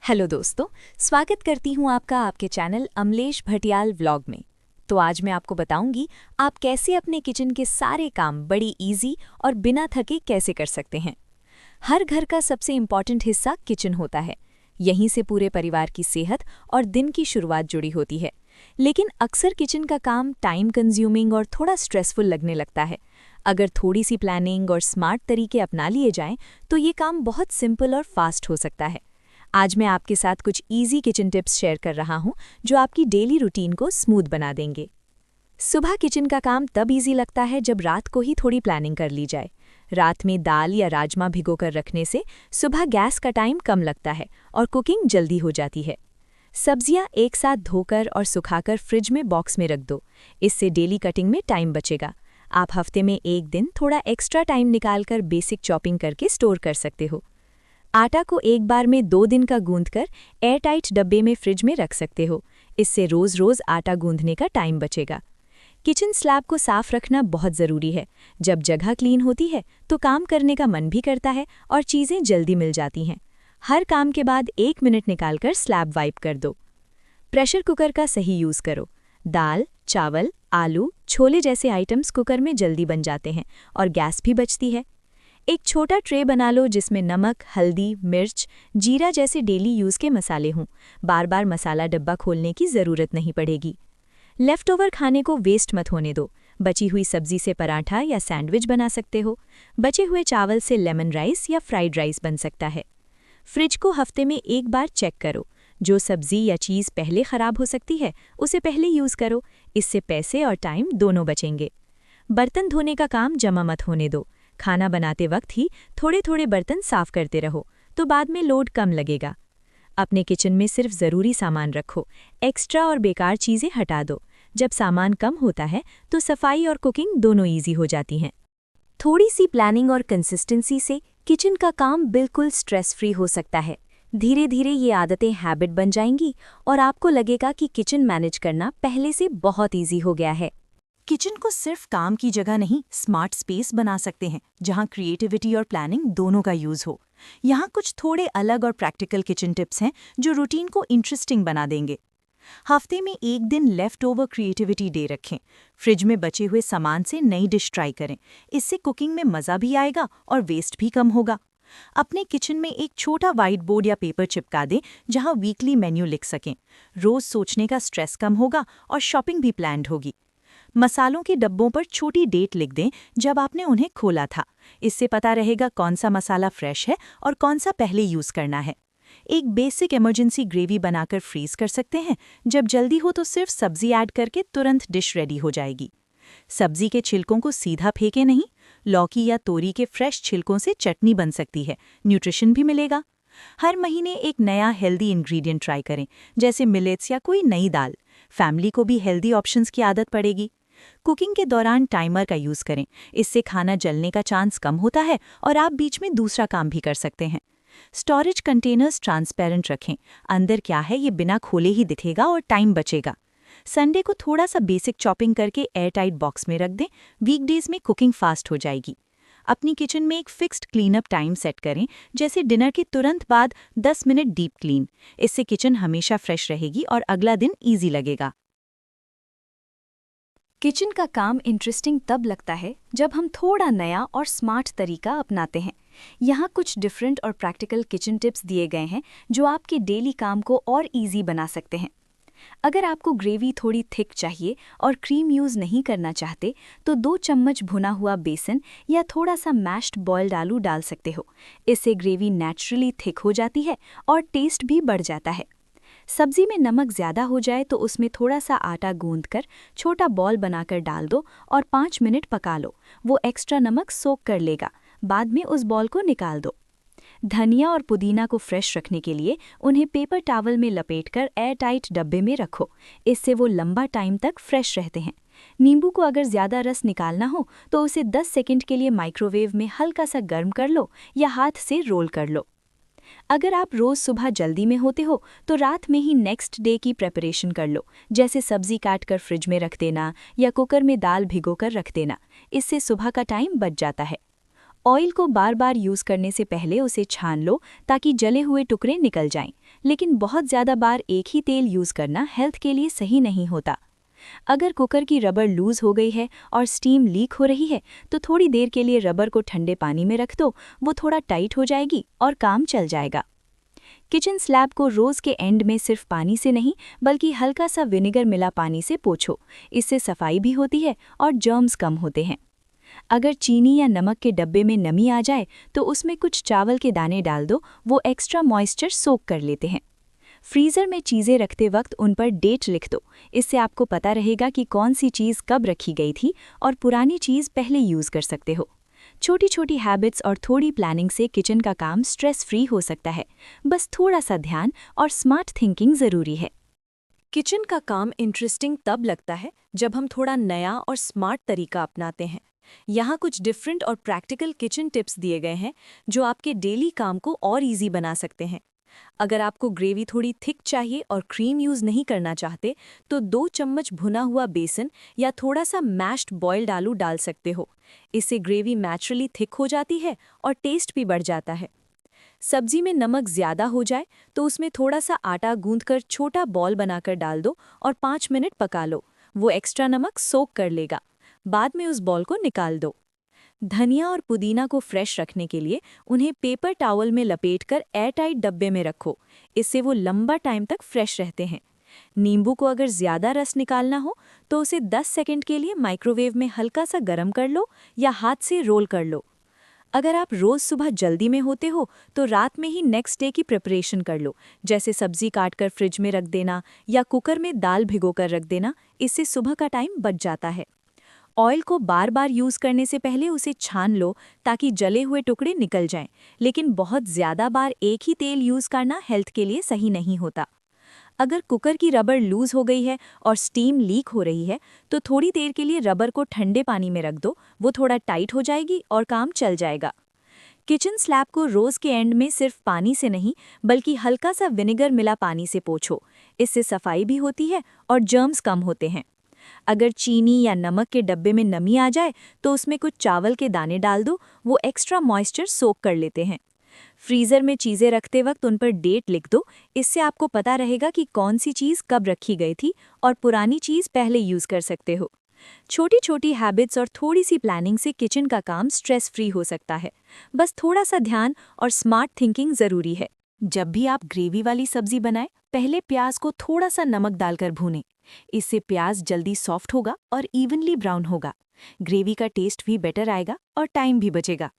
Hello दोस्तों, स्वागत करती हूँ आपका आपके चैनल अमलेश भटियाल व्लॉग में। तो आज मैं आपको बताऊंगी आप कैसे अपने किचन के सारे काम बड़ी इजी और बिना थके कैसे कर सकते हैं। हर घर का सबसे इम्पॉर्टेंट हिस्सा किचन होता है। यहीं से पूरे परिवार की सेहत और दिन की शुरुआत जुड़ी होती है। लेकिन अक्सर किचन का काम टाइम कंज्यूमिंग और थोड़ा स्ट्रेसफुल लगने लगता है। अगर थोड़ी सी प्लानिंग और स्मार्ट तरीके अपना लिए जाएं तो ये काम बहुत सिंपल और फास्ट हो सकता है। आज मैं आपके साथ कुछ इजी किचन टिप्स शेयर कर रहा हूं जो आपकी डेली रूटीन को स्मूथ बना देंगे। सुबह किचन का काम तब इजी लगता है जब रात को ही थोड़ी प्लानिंग कर ली जाए। रात में दाल या राजमा भिगोकर रखने से सुबह गैस का टाइम कम लगता है और कुकिंग जल्दी हो जाती है। सब्जियां एक साथ धोकर और सुखाकर फ्रिज में बॉक्स में रख दो। इससे डेली कटिंग में टाइम बचेगा। आप हफ्ते में एक दिन थोड़ा एक्स्ट्रा टाइम निकालकर बेसिक चॉपिंग करके स्टोर कर सकते हो। आटा को एक बार में 2 दिन का गूंथकर एयरटाइट डब्बे में फ्रिज में रख सकते हो। इससे रोज आटा गूंथने का टाइम बचेगा। किचन स्लैब को साफ रखना बहुत ज़रूरी है। जब जगह क्लीन होती है तो काम करने का मन भी करता है और चीज़ें जल्दी मिल जाती हैं। हर काम के बाद 1 मिनट निकालकर स्लैब वाइप कर दो। प्रेशर कुकर का सही यूज़ करो। दाल, चावल, आलू, छोले जैसे आइटम्स कुकर में जल्दी बन जाते हैं और गैस भी बचती है। एक छोटा ट्रे बना लो जिसमें नमक, हल्दी, मिर्च, जीरा जैसे डेली यूज़ के मसाले हों। बार बार मसाला डब्बा खोलने की ज़रूरत नहीं पड़ेगी। लेफ़्ट ओवर खाने को वेस्ट मत होने दो। बची हुई सब्जी से पराठा या सैंडविच बना सकते हो। बचे हुए चावल से लेमन राइस या फ्राइड राइस बन सकता है। फ्रिज को हफ्ते में एक बार चेक करो। जो सब्जी या चीज़ पहले ख़राब हो सकती है उसे पहले यूज़ करो। इससे पैसे और टाइम दोनों बचेंगे। बर्तन धोने का काम जमा मत होने दो। खाना बनाते वक्त ही थोड़े थोड़े बर्तन साफ करते रहो तो बाद में लोड कम लगेगा। अपने किचन में सिर्फ ज़रूरी सामान रखो। एक्स्ट्रा और बेकार चीज़ें हटा दो। जब सामान कम होता है तो सफाई और कुकिंग दोनों इजी हो जाती हैं। थोड़ी सी प्लानिंग और कंसिस्टेंसी से किचन का काम बिल्कुल स्ट्रेस फ्री हो सकता है। धीरे धीरे ये आदतें हैबिट बन जाएंगी और आपको लगेगा कि किचन मैनेज करना पहले से बहुत इजी हो गया है। किचन को सिर्फ काम की जगह नहीं, स्मार्ट स्पेस बना सकते हैं जहां क्रिएटिविटी और प्लानिंग दोनों का यूज हो। यहां कुछ थोड़े अलग और प्रैक्टिकल किचन टिप्स हैं जो रूटीन को इंटरेस्टिंग बना देंगे। हफ्ते में एक दिन लेफ्ट ओवर क्रिएटिविटी डे रखें। फ्रिज में बचे हुए सामान से नई डिश ट्राई करें। इससे कुकिंग में मज़ा भी आएगा और वेस्ट भी कम होगा। अपने किचन में एक छोटा व्हाइट बोर्ड या पेपर चिपका दें जहां वीकली मेन्यू लिख सकें। रोज सोचने का स्ट्रेस कम होगा और शॉपिंग भी प्लान्ड होगी। मसालों के डब्बों पर छोटी डेट लिख दें जब आपने उन्हें खोला था। इससे पता रहेगा कौन सा मसाला फ्रेश है और कौन सा पहले यूज़ करना है। एक बेसिक इमरजेंसी ग्रेवी बनाकर फ्रीज कर सकते हैं। जब जल्दी हो तो सिर्फ सब्जी ऐड करके तुरंत डिश रेडी हो जाएगी। सब्जी के छिलकों को सीधा फेंके नहीं। लौकी या तोरी के फ्रेश छिलकों से चटनी बन सकती है। न्यूट्रिशन भी मिलेगा। हर महीने एक नया हेल्दी इंग्रेडिएंट ट्राई करें, जैसे मिलेट्स या कोई नई दाल। फैमिली को भी हेल्दी ऑप्शंस की आदत पड़ेगी। कुकिंग के दौरान टाइमर का यूज़ करें। इससे खाना जलने का चांस कम होता है और आप बीच में दूसरा काम भी कर सकते हैं। स्टोरेज कंटेनर्स ट्रांसपेरेंट रखें। अंदर क्या है ये बिना खोले ही दिखेगा और टाइम बचेगा। संडे को थोड़ा सा बेसिक चॉपिंग करके एयरटाइट बॉक्स में रख दें। वीकडेज में कुकिंग फास्ट हो जाएगी। अपनी किचन में एक फिक्स्ड क्लीनअप टाइम सेट करें, जैसे डिनर के तुरंत बाद 10 मिनट डीप क्लीन। इससे किचन हमेशा फ्रेश रहेगी और अगला दिन ईजी लगेगा। किचन का काम इंटरेस्टिंग तब लगता है जब हम थोड़ा नया और स्मार्ट तरीका अपनाते हैं। यहाँ कुछ डिफरेंट और प्रैक्टिकल किचन टिप्स दिए गए हैं जो आपके डेली काम को और इजी बना सकते हैं। अगर आपको ग्रेवी थोड़ी थिक चाहिए और क्रीम यूज़ नहीं करना चाहते तो 2 चम्मच भुना हुआ बेसन या थोड़ा सा मैश्ड बॉइल्ड आलू डाल सकते हो। इससे ग्रेवी नेचुरली थिक हो जाती है और टेस्ट भी बढ़ जाता है। सब्जी में नमक ज़्यादा हो जाए तो उसमें थोड़ा सा आटा गूंथकर छोटा बॉल बनाकर डाल दो और 5 मिनट पका लो। वो एक्स्ट्रा नमक सोक कर लेगा। बाद में उस बॉल को निकाल दो। धनिया और पुदीना को फ्रेश रखने के लिए उन्हें पेपर टॉवल में लपेटकर एयरटाइट डब्बे में रखो। इससे वो लंबा टाइम तक फ्रेश रहते हैं। नींबू को अगर ज़्यादा रस निकालना हो तो उसे 10 सेकंड के लिए माइक्रोवेव में हल्का सा गर्म कर लो या हाथ से रोल कर लो। अगर आप रोज़ सुबह जल्दी में होते हो तो रात में ही नेक्स्ट डे की प्रिपरेशन कर लो, जैसे सब्जी काट कर फ्रिज में रख देना या कुकर में दाल भिगोकर रख देना। इससे सुबह का टाइम बच जाता है। ऑयल को बार बार यूज़ करने से पहले उसे छान लो ताकि जले हुए टुकड़े निकल जाएं। लेकिन बहुत ज़्यादा बार एक ही तेल यूज़ करना हेल्थ के लिए सही नहीं होता। अगर कुकर की रबर लूज़ हो गई है और स्टीम लीक हो रही है, तो थोड़ी देर के लिए रबर को ठंडे पानी में रख दो, वो थोड़ा टाइट हो जाएगी और काम चल जाएगा। किचन स्लैब को रोज़ के एंड में सिर्फ पानी से नहीं बल्कि हल्का सा विनेगर मिला पानी से पोंछो, इससे सफाई भी होती है और जर्म्स कम होते हैं। अगर चीनी या नमक के डब्बे में नमी आ जाए तो उसमें कुछ चावल के दाने डाल दो, वो एक्स्ट्रा मॉइस्चर सोक कर लेते हैं। फ्रीज़र में चीज़ें रखते वक्त उन पर डेट लिख दो, इससे आपको पता रहेगा कि कौन सी चीज़ कब रखी गई थी और पुरानी चीज़ पहले यूज़ कर सकते हो। छोटी छोटी हैबिट्स और थोड़ी प्लानिंग से किचन का काम स्ट्रेस फ्री हो सकता है। बस थोड़ा सा ध्यान और स्मार्ट थिंकिंग ज़रूरी है। किचन का काम इंटरेस्टिंग तब लगता है जब हम थोड़ा नया और स्मार्ट तरीका अपनाते हैं। यहाँ कुछ डिफरेंट और प्रैक्टिकल किचन टिप्स दिए गए हैं जो आपके डेली काम को और इजी बना सकते हैं। अगर आपको ग्रेवी थोड़ी थिक चाहिए और क्रीम यूज़ नहीं करना चाहते, तो 2 चम्मच भुना हुआ बेसन या थोड़ा सा मैश्ड बॉइल्ड आलू डाल सकते हो। इससे ग्रेवी नेचुरली थिक हो जाती है और टेस्ट भी बढ़ जाता है। सब्जी में नमक ज़्यादा हो जाए तो उसमें थोड़ा सा आटा गूंथकर छोटा बॉल बनाकर डाल दो और 5 मिनट पका लो, वो एक्स्ट्रा नमक सोक कर लेगा। बाद में उस बॉल को निकाल दो। धनिया और पुदीना को फ्रेश रखने के लिए उन्हें पेपर टॉवल में लपेटकर एयरटाइट डब्बे में रखो, इससे वो लंबा टाइम तक फ्रेश रहते हैं। नींबू को अगर ज़्यादा रस निकालना हो तो उसे 10 सेकंड के लिए माइक्रोवेव में हल्का सा गर्म कर लो या हाथ से रोल कर लो। अगर आप रोज़ सुबह जल्दी में होते हो तो रात में ही नेक्स्ट डे की प्रिपरेशन कर लो, जैसे सब्जी काटकर फ्रिज में रख देना या कुकर में दाल भिगोकर रख देना, इससे सुबह का टाइम बच जाता है। ऑयल को बार बार यूज़ करने से पहले उसे छान लो ताकि जले हुए टुकड़े निकल जाएं, लेकिन बहुत ज़्यादा बार एक ही तेल यूज़ करना हेल्थ के लिए सही नहीं होता। अगर कुकर की रबर लूज़ हो गई है और स्टीम लीक हो रही है, तो थोड़ी देर के लिए रबर को ठंडे पानी में रख दो, वो थोड़ा टाइट हो जाएगी और काम चल जाएगा। किचन स्लैब को रोज़ के एंड में सिर्फ पानी से नहीं बल्कि हल्का सा विनेगर मिला पानी से पोंछो, इससे सफाई भी होती है और जर्म्स कम होते हैं। अगर चीनी या नमक के डब्बे में नमी आ जाए तो उसमें कुछ चावल के दाने डाल दो, वो एक्स्ट्रा मॉइस्चर सोक कर लेते हैं। फ्रीज़र में चीज़ें रखते वक्त उन पर डेट लिख दो, इससे आपको पता रहेगा कि कौन सी चीज़ कब रखी गई थी और पुरानी चीज़ पहले यूज़ कर सकते हो। छोटी छोटी हैबिट्स और थोड़ी सी प्लानिंग से किचन का काम स्ट्रेस फ्री हो सकता है। बस थोड़ा सा ध्यान और स्मार्ट थिंकिंग ज़रूरी है। जब भी आप ग्रेवी वाली सब्जी बनाएं, पहले प्याज को थोड़ा सा नमक डालकर भूनें। इससे प्याज जल्दी सॉफ्ट होगा और इवनली ब्राउन होगा। ग्रेवी का टेस्ट भी बेटर आएगा और टाइम भी बचेगा।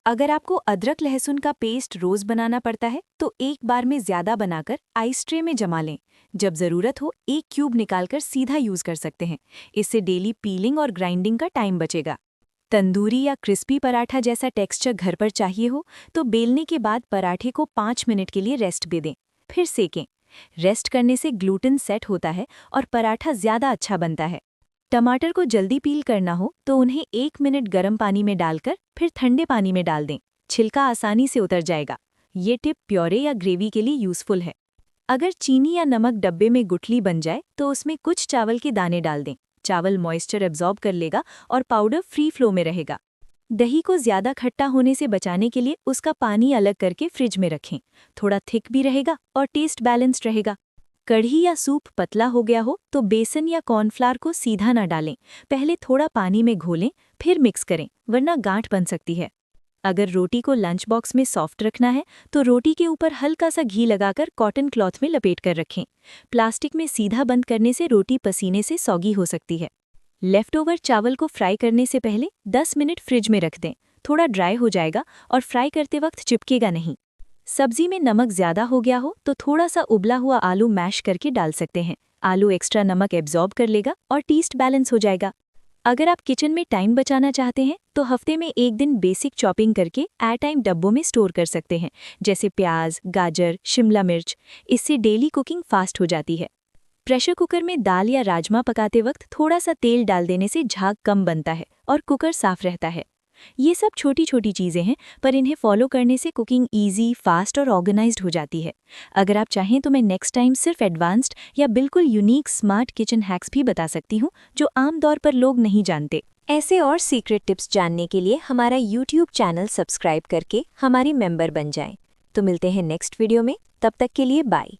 अगर आपको अदरक लहसुन का पेस्ट रोज़ बनाना पड़ता है तो एक बार में ज़्यादा बनाकर आइस ट्रे में जमा लें। जब ज़रूरत हो 1 क्यूब निकालकर सीधा यूज़ कर सकते हैं। इससे डेली पीलिंग और ग्राइंडिंग का टाइम बचेगा। तंदूरी या क्रिस्पी पराठा जैसा टेक्सचर घर पर चाहिए हो तो बेलने के बाद पराठे को 5 मिनट के लिए रेस्ट दे दें, फिर सेकें। रेस्ट करने से ग्लूटेन सेट होता है और पराठा ज़्यादा अच्छा बनता है। टमाटर को जल्दी पील करना हो तो उन्हें 1 मिनट गर्म पानी में डालकर फिर ठंडे पानी में डाल दें, छिलका आसानी से उतर जाएगा। ये टिप प्योरे या ग्रेवी के लिए यूज़फुल है। अगर चीनी या नमक डब्बे में गुठली बन जाए तो उसमें कुछ चावल के दाने डाल दें। चावल मॉइस्चर एब्जॉर्ब कर लेगा और पाउडर फ्री फ्लो में रहेगा। दही को ज़्यादा खट्टा होने से बचाने के लिए उसका पानी अलग करके फ्रिज में रखें, थोड़ा थिक भी रहेगा और टेस्ट बैलेंस्ड रहेगा। कढ़ी या सूप पतला हो गया हो तो बेसन या कॉर्नफ्लावर को सीधा ना डालें, पहले थोड़ा पानी में घोलें फिर मिक्स करें, वरना गांठ बन सकती है। अगर रोटी को लंच बॉक्स में सॉफ्ट रखना है तो रोटी के ऊपर हल्का सा घी लगाकर कॉटन क्लॉथ में लपेट कर रखें। प्लास्टिक में सीधा बंद करने से रोटी पसीने से सौगी हो सकती है। लेफ्ट ओवर चावल को फ्राई करने से पहले 10 मिनट फ्रिज में रख दें, थोड़ा ड्राई हो जाएगा और फ्राई करते वक्त चिपकेगा नहीं। सब्जी में नमक ज़्यादा हो गया हो तो थोड़ा सा उबला हुआ आलू मैश करके डाल सकते हैं। आलू एक्स्ट्रा नमक एब्जॉर्ब कर लेगा और टेस्ट बैलेंस हो जाएगा। अगर आप किचन में टाइम बचाना चाहते हैं तो हफ्ते में 1 दिन बेसिक चॉपिंग करके एयर टाइम डब्बों में स्टोर कर सकते हैं, जैसे प्याज, गाजर, शिमला मिर्च। इससे डेली कुकिंग फास्ट हो जाती है। प्रेशर कुकर में दाल या राजमा पकाते वक्त थोड़ा सा तेल डाल देने से झाग कम बनता है और कुकर साफ रहता है। ये सब छोटी छोटी चीज़ें हैं, पर इन्हें फॉलो करने से कुकिंग ईजी, फास्ट और ऑर्गेनाइज्ड हो जाती है। अगर आप चाहें तो मैं नेक्स्ट टाइम सिर्फ एडवांस्ड या बिल्कुल यूनिक स्मार्ट किचन हैक्स भी बता सकती हूँ जो आमतौर पर लोग नहीं जानते। ऐसे और सीक्रेट टिप्स जानने के लिए हमारा YouTube चैनल सब्सक्राइब करके हमारी मेंबर बन जाएं। तो मिलते हैं नेक्स्ट वीडियो में। तब तक के लिए बाय।